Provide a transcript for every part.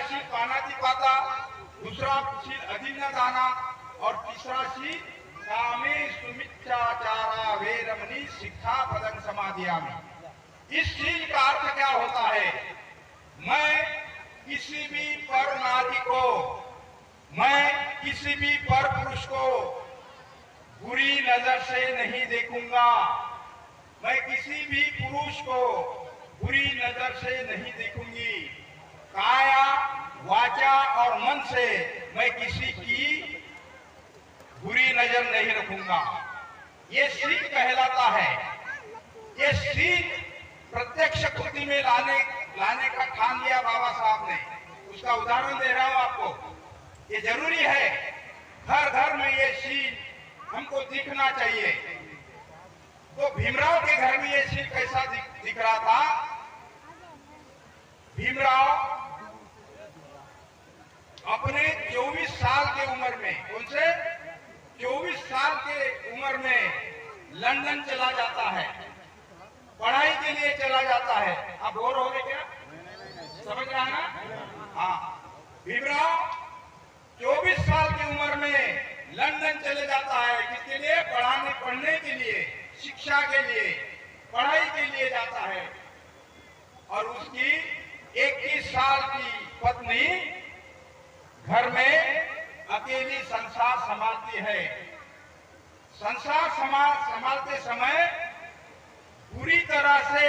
शील पानातिपाता, दूसरा शील अधिन्नदाना और तीसरा शील कामे सुमिच्छाचारा वेरमणि सिक्खापदं समादियामि। इस शील का अर्थ क्या होता है? मैं किसी भी पर नारी को, मैं किसी भी पर पुरुष को बुरी नजर से नहीं देखूंगा, मैं किसी भी पुरुष को बुरी नजर से नहीं देखूंगी, काया वाचा और मन से मैं किसी की बुरी नजर नहीं रखूंगा। ये शील कहलाता है। ये शील प्रत्यक्ष कृति में लाने का ठान लिया बाबा साहब ने। उसका उदाहरण दे रहा हूं आपको। ये जरूरी है, घर घर में ये शील हमको दिखना चाहिए। तो भीमराव के घर में ये शील कैसा दिख रहा था? भीमराव अपने 24 साल के उम्र में, उनसे 24 साल के उम्र में लंदन चला जाता है, पढ़ाई के लिए चला जाता है। आप बोर हो गए क्या? समझ रहा है ना? हाँ, भीमराव 24 साल की उम्र में लंदन चले जाता है। किसके लिए? पढ़ने के लिए, शिक्षा के लिए, पढ़ाई के लिए जाता है। और उसकी 21 साल की पत्नी घर में अकेली संसार संभालती है। संसार संभालते समय पूरी तरह से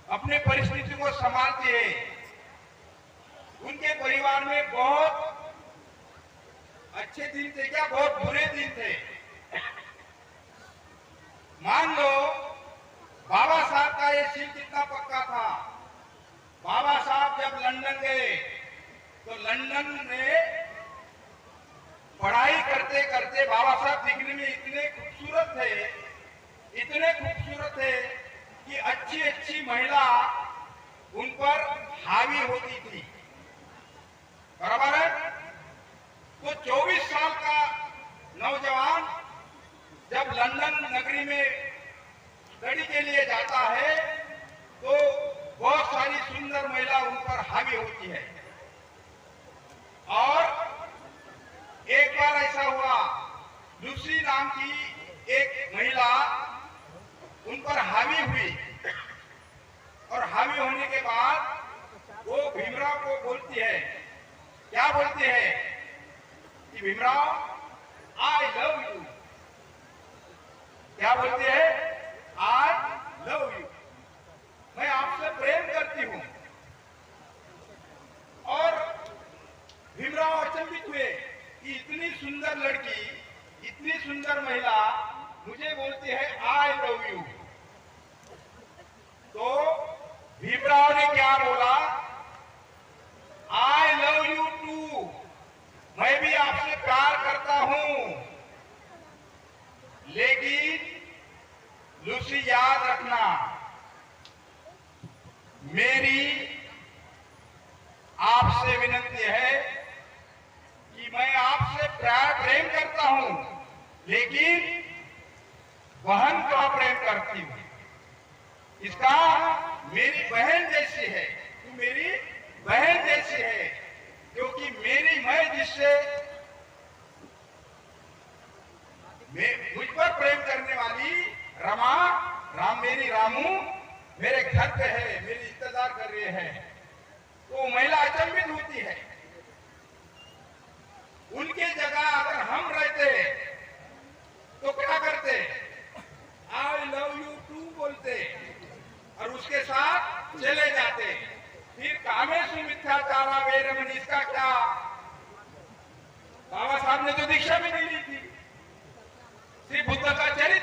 अपने परिस्थिति को संभालती है। उनके परिवार में बहुत अच्छे दिन थे क्या, बहुत बुरे दिन थे? मान लो बाबा साहब का ये शील कितना पक्का था। बाबा साहब जब लंदन गए तो लंदन में पढ़ाई करते करते बाबा साहब दिखने में इतने खूबसूरत थे कि अच्छी अच्छी महिला उन पर हावी होती थी। बराबर है? तो 24 साल का नौजवान जब लंदन नगरी में स्टडी के लिए जाता है तो बहुत सारी सुंदर महिला उन पर हावी होती है। और एक बार ऐसा हुआ, लूसी नाम की एक महिला उन पर हावी हुई और हावी होने के बाद वो भीमराव को बोलती है, क्या बोलती है कि भीमराव आई लव यू। क्या बोलती है? आई लव यू, मैं आपसे प्रेम करती हूं। और भीमराव अचंभित हुए कि इतनी सुंदर लड़की, इतनी सुंदर महिला मुझे बोलती है आई लव यू। तो भीमराव ने क्या बोला? आई लव यू टू, मैं भी आपसे प्यार करता हूं, लेकिन लूसी याद रखना, मेरी आपसे विनती है कि मैं आपसे प्रेम करता हूं, लेकिन बहन का प्रेम करती हूं। इसका मेरी बहन जैसी है, तू मेरी बहन जैसी है, क्योंकि मैं जिससे मुझ पर प्रेम करने वाली रमा, मेरी रामू मेरे घर पे है, मेरी इंतजार कर रही है। तो महिला अचंभित होती है। उनके जगह अगर हम रहते तो क्या करते? आई लव यू टू बोलते और उसके साथ चले जाते। फिर कामेषु मिथ्याचारा वेरमणि, इसका क्या? बाबा साहब ने तो दीक्षा भी नहीं ली थी, श्री बुद्ध का चरित्र